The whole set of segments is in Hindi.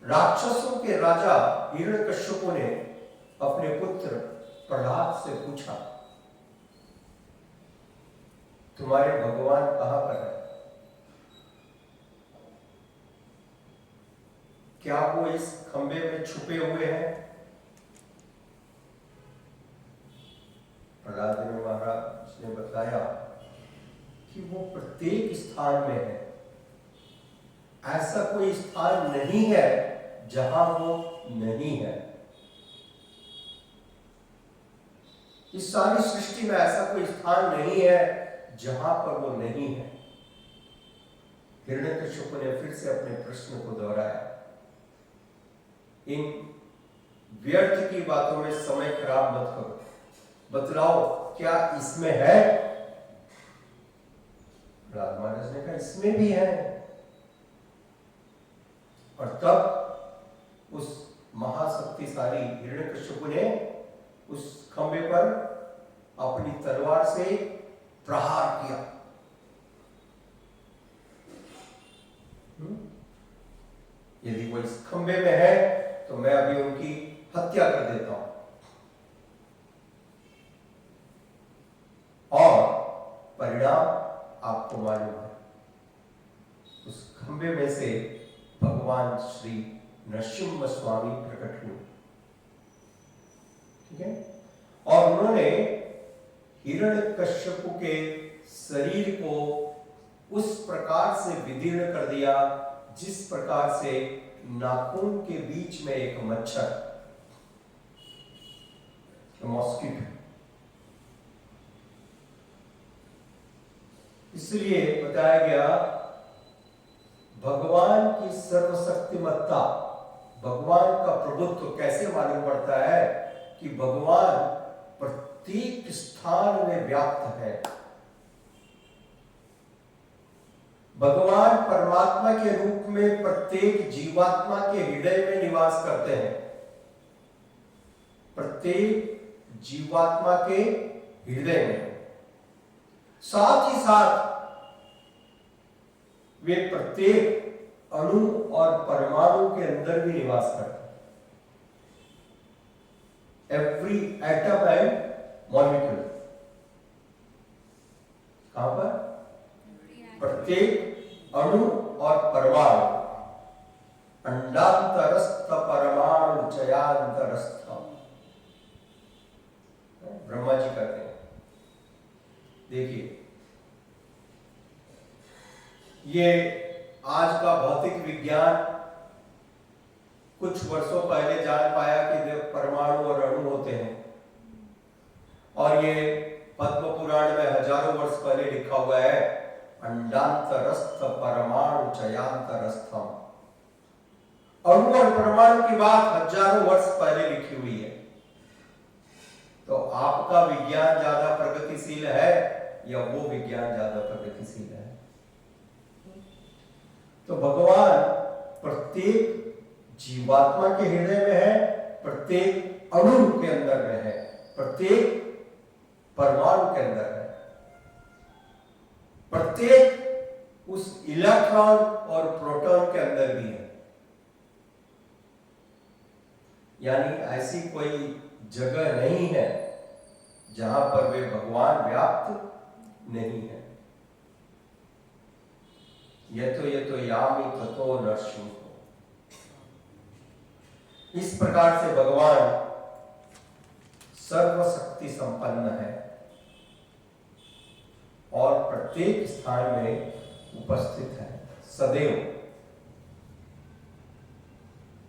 राक्षसों के राजा हिरण्यकश्यप ने अपने पुत्र प्रहलाद से पूछा, तुम्हारे भगवान कहां पर है? क्या वो इस खंबे में छुपे हुए हैं? प्रहलाद ने महाराज ने बताया कि वो प्रत्येक स्थान में है। ऐसा कोई स्थान नहीं है जहां वो नहीं है। इस सारी सृष्टि में ऐसा कोई स्थान नहीं है जहां पर वो नहीं है। हिरण्यकश्यप ने फिर से अपने प्रश्न को दोहराया। इन व्यर्थ की बातों में समय खराब मत करो, बतलाओ क्या इसमें है? प्रहलाद महाराज ने कहा, इसमें भी है। और तब उस महाशक्तिशाली हिरण्यकश्यप ने उस खंबे पर अपनी तलवार से प्रहार किया। यदि वो इस खंबे में है तो मैं अभी उनकी हत्या कर देता हूं। और परिणाम आपको मालूम है, उस खंबे में से भगवान श्री नरसिंह स्वामी प्रकट हुए। ठीक है? और उन्होंने हिरण्यकश्यप के शरीर को उस प्रकार से विदीर्ण कर दिया जिस प्रकार से नाखून के बीच में एक मच्छर, मॉस्किटो। इसलिए बताया गया भगवान की सर्वशक्तिमत्ता, भगवान का प्रभुत्व कैसे मालूम पड़ता है कि भगवान प्रत्येक स्थान में व्याप्त है। भगवान परमात्मा के रूप में प्रत्येक जीवात्मा के हृदय में निवास करते हैं। प्रत्येक जीवात्मा के हृदय में, साथ ही साथ वे प्रत्येक अणु और परमाणु के अंदर भी निवास करते हैं। Every atom and molecule. कहां पर? प्रत्येक अणु और परमाणु। अंडांतरस्थ परमाणु चयांतरस्थ, ब्रह्मा जी कहते हैं। देखिए, ये आज का भौतिक विज्ञान कुछ वर्षों पहले जान पाया कि परमाणु और अणु होते हैं, और ये पद्म पुराण में हजारों वर्ष पहले लिखा हुआ है, अंडांतरस्थ परमाणु चयांतरस्थम। अणु और परमाणु की बात हजारों वर्ष पहले लिखी हुई है। तो आपका विज्ञान ज्यादा प्रगतिशील है या वो विज्ञान ज्यादा प्रगतिशील है? तो भगवान प्रत्येक जीवात्मा के हृदय में है, प्रत्येक अणु के अंदर में है, प्रत्येक परमाणु के अंदर है, प्रत्येक उस इलेक्ट्रॉन और प्रोटॉन के अंदर भी है। यानी ऐसी कोई जगह नहीं है जहां पर वे भगवान व्याप्त नहीं है। ये तो यामी ततो नरसिंह। इस प्रकार से भगवान सर्वशक्ति संपन्न है और प्रत्येक स्थान में उपस्थित है सदैव।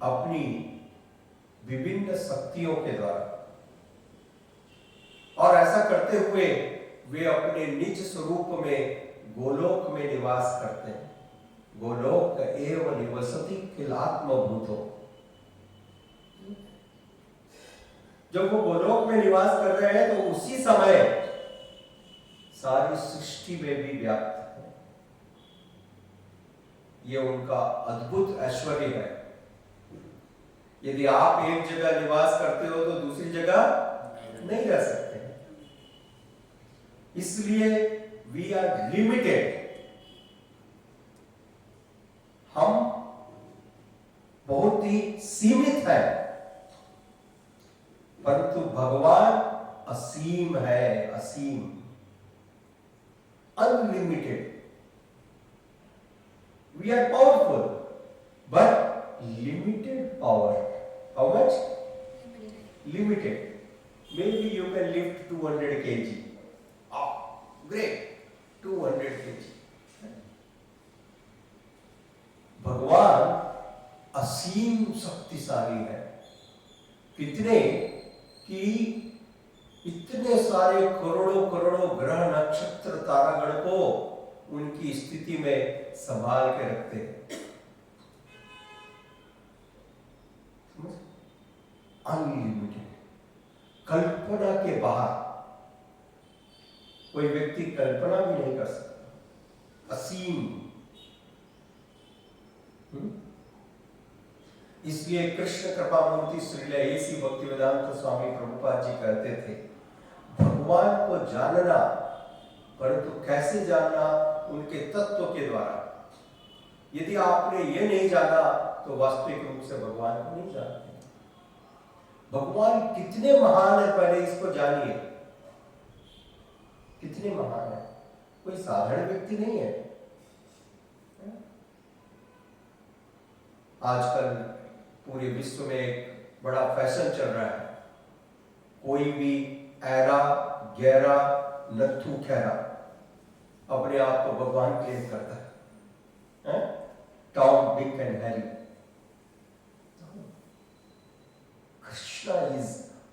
अपनी विभिन्न शक्तियों के द्वारा, और ऐसा करते हुए वे अपने निज स्वरूप में गोलोक में निवास करते हैं। गोलोक एव निवसति किल आत्मभूतो। जब वो गोलोक में निवास कर रहे हैं तो उसी समय सारी सृष्टि में भी व्याप्त है। ये उनका अद्भुत ऐश्वर्य है। यदि आप एक जगह निवास करते हो तो दूसरी जगह नहीं रह सकते। इसलिए वी आर लिमिटेड। हम बहुत ही सीमित है, परंतु भगवान असीम है, असीम, unlimited. We are powerful but limited power. How much? Limited. Maybe you can lift 200 kg. Oh, great, 200 kg. भगवान असीम शक्तिशाली है, कितने कि इतने सारे करोड़ों करोड़ों ग्रह नक्षत्र तारागण को उनकी स्थिति में संभाल के रखते हैं। अनलिमिटेड, कल्पना के बाहर, कोई व्यक्ति कल्पना भी नहीं कर सकता, असीम। इसलिए कृष्ण कृपा मूर्ति श्रील ऐसी भक्तिवेदांत स्वामी प्रभुपाद जी कहते थे, भगवान को जानना, परंतु कैसे जानना? उनके तत्व के द्वारा। यदि आपने ये नहीं जाना तो वास्तविक रूप से भगवान को नहीं जानते। भगवान कितने महान है, पहले इसको जानिए, कितने महान है। कोई साधारण व्यक्ति नहीं है। आजकल पूरे विश्व में एक बड़ा फैशन चल रहा है, कोई भी ऐरा गहरा नत्थु खैरा अपने आप को भगवान क्लेम करता है, Tom Dick and Harry. Krishna is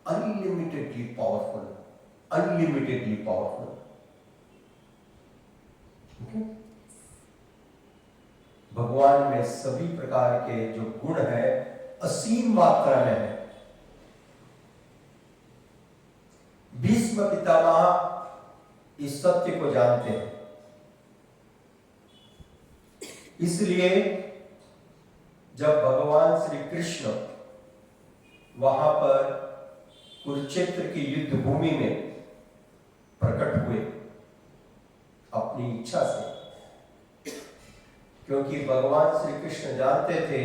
unlimitedly powerful, unlimitedly powerful. भगवान में सभी प्रकार के जो गुण है असीम मात्रा में है। भीष्म पितामह इस सत्य को जानते हैं, इसलिए जब भगवान श्री कृष्ण वहां पर कुरुक्षेत्र की युद्ध भूमि में प्रकट हुए अपनी इच्छा से, क्योंकि भगवान श्री कृष्ण जानते थे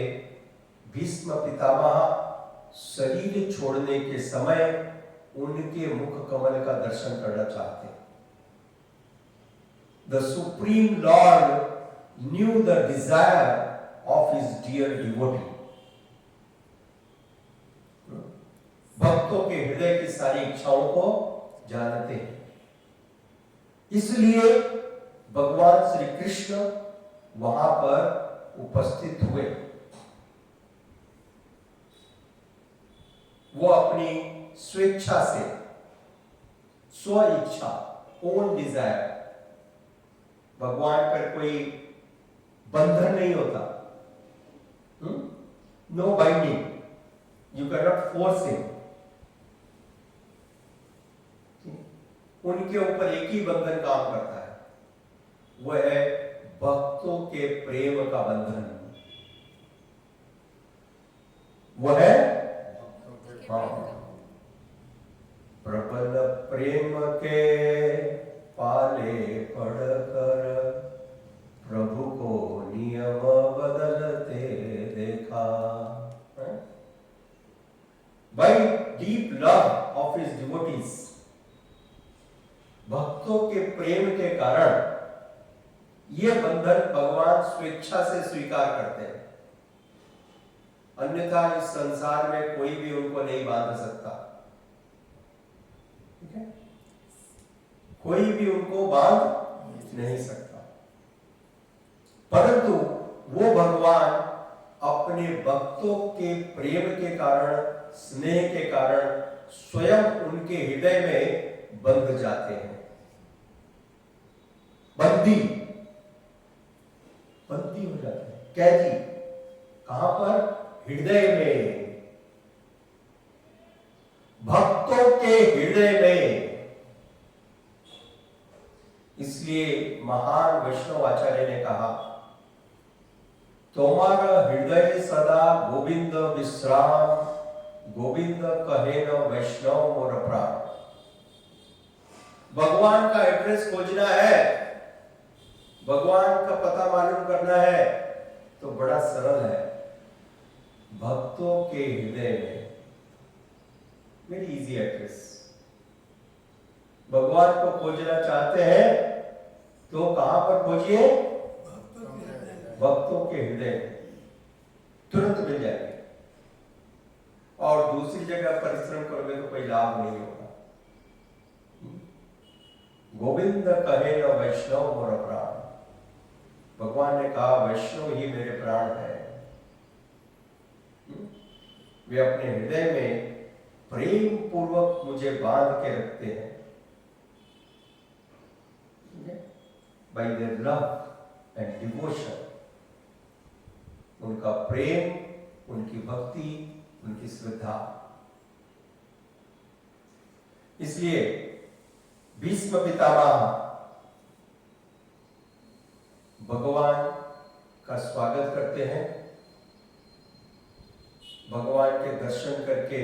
भीष्म पितामह शरीर छोड़ने के समय उनके मुख कमल का दर्शन करना चाहते। The Supreme Lord knew the desire of his dear devotee. भक्तों के हृदय की सारी इच्छाओं को जानते हैं, इसलिए भगवान श्री कृष्ण वहां पर उपस्थित हुए। वो अपनी स्वेच्छा से, स्व इच्छा, ओन डिजायर, भगवान पर कोई बंधन नहीं होता, no binding, you can not force him. उनके ऊपर एक ही बंधन काम करता है, वह है भक्तों के प्रेम का बंधन। वह है प्रबल प्रेम के पाले पड़कर प्रभु को नियम बदलते देखा। By deep love of his devotees, भक्तों के प्रेम के कारण ये बंधन भगवान स्वेच्छा से स्वीकार करते हैं, अन्यथा इस संसार में कोई भी उनको नहीं बांध सकता। ठीक है? कोई भी उनको बांध नहीं सकता, परंतु वो भगवान अपने भक्तों के प्रेम के कारण, स्नेह के कारण स्वयं उनके हृदय में बंध जाते हैं। बंदी हो जाते हैं, कैदी। कहां पर? हृदय में, भक्तों के हृदय में। इसलिए महान वैष्णव आचार्य ने कहा, तुम्हारा हृदय सदा गोविंद विश्राम, गोविंद कहे न वैष्णव मोर प्राण। भगवान का एड्रेस खोजना है, भगवान का पता मालूम करना है तो बड़ा सरल है। भक्तों के हृदय में, वेरी इजी एड्रेस। भगवान को खोजना चाहते हैं तो कहां पर खोजिए? भक्तों के हृदय, तुरंत मिल जाएंगे। और दूसरी जगह परिश्रम करोगे तो कोई लाभ नहीं होगा। गोविंद कहे न वैष्णव मोर प्राण, भगवान ने कहा वैष्णव ही मेरे प्राण है। वे अपने हृदय में प्रेम पूर्वक मुझे बांध के रखते हैं। Bye their love and devotion, उनका प्रेम, उनकी भक्ति, उनकी श्रद्धा। इसलिए भीष्म पितामह भगवान का स्वागत करते हैं, भगवान के दर्शन करके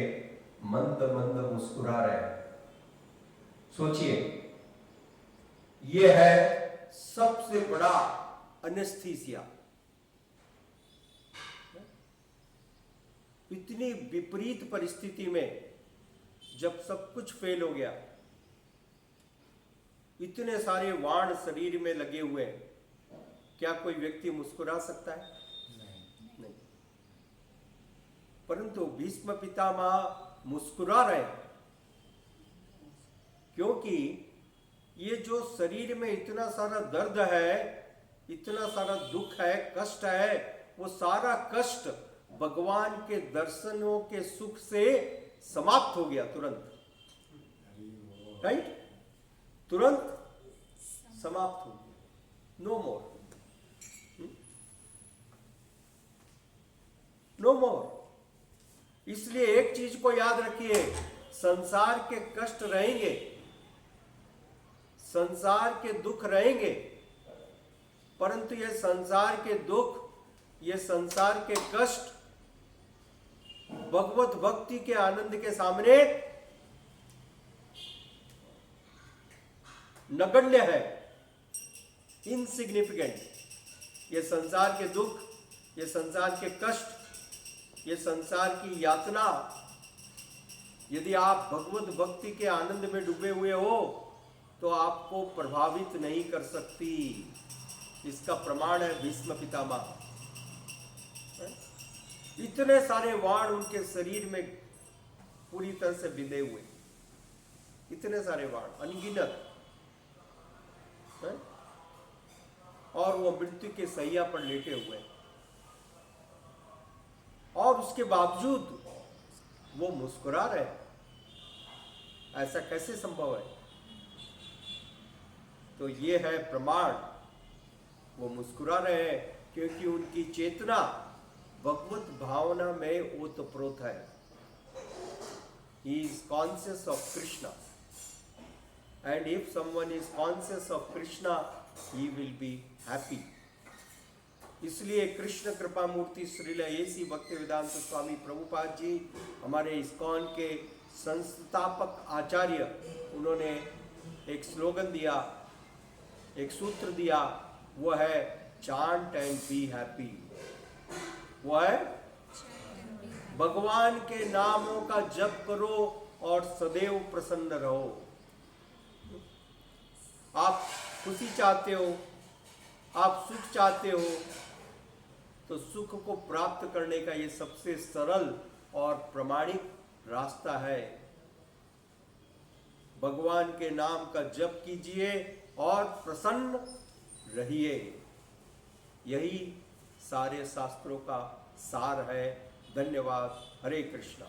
मंद मंद मुस्कुरा रहे हैं। सोचिए, यह है सबसे बड़ा एनेस्थीसिया। इतनी विपरीत परिस्थिति में जब सब कुछ फेल हो गया, इतने सारे वाण शरीर में लगे हुए, क्या कोई व्यक्ति मुस्कुरा सकता है? नहीं। परंतु भीष्म पितामह मुस्कुरा रहे, क्योंकि ये जो शरीर में इतना सारा दर्द है, इतना सारा दुख है, कष्ट है, वो सारा कष्ट भगवान के दर्शनों के सुख से समाप्त हो गया तुरंत। राइट? तुरंत समाप्त हो गया। नो मोर, नो मोर। इसलिए एक चीज को याद रखिए, संसार के कष्ट रहेंगे, संसार के दुख रहेंगे, परंतु ये संसार के दुख, ये संसार के कष्ट भगवत भक्ति के आनंद के सामने नगण्य है, इनसिग्निफिकेंट। ये संसार के दुख, ये संसार के कष्ट, ये संसार की यातना, यदि आप भगवत भक्ति के आनंद में डूबे हुए हो तो आपको प्रभावित नहीं कर सकती। इसका प्रमाण है भीष्म पितामह। इतने सारे वाण उनके शरीर में पूरी तरह से बिंधे हुए, इतने सारे वाण अनगिनत, और वो मृत्यु के सैया पर लेटे हुए, और उसके बावजूद वो मुस्कुरा रहे। ऐसा कैसे संभव है? तो ये है प्रमाण, वो मुस्कुरा रहे हैं क्योंकि उनकी चेतना भगवत भावना में ओतप्रोत है। He is conscious of Krishna, and if someone is conscious of Krishna, he will be happy. इसलिए कृष्ण कृपा मूर्ति श्रील एसी भक्तिवेदांत स्वामी प्रभुपाद जी, हमारे इस्कॉन के संस्थापक आचार्य, उन्होंने एक स्लोगन दिया, एक सूत्र दिया, वो है चांट एंड बी हैप्पी। वो है भगवान के नामों का जप करो और सदैव प्रसन्न रहो। आप खुशी चाहते हो, आप सुख चाहते हो, तो सुख को प्राप्त करने का ये सबसे सरल और प्रमाणिक रास्ता है। भगवान के नाम का जप कीजिए और प्रसन्न रहिए। यही सारे शास्त्रों का सार है। धन्यवाद। हरे कृष्णा।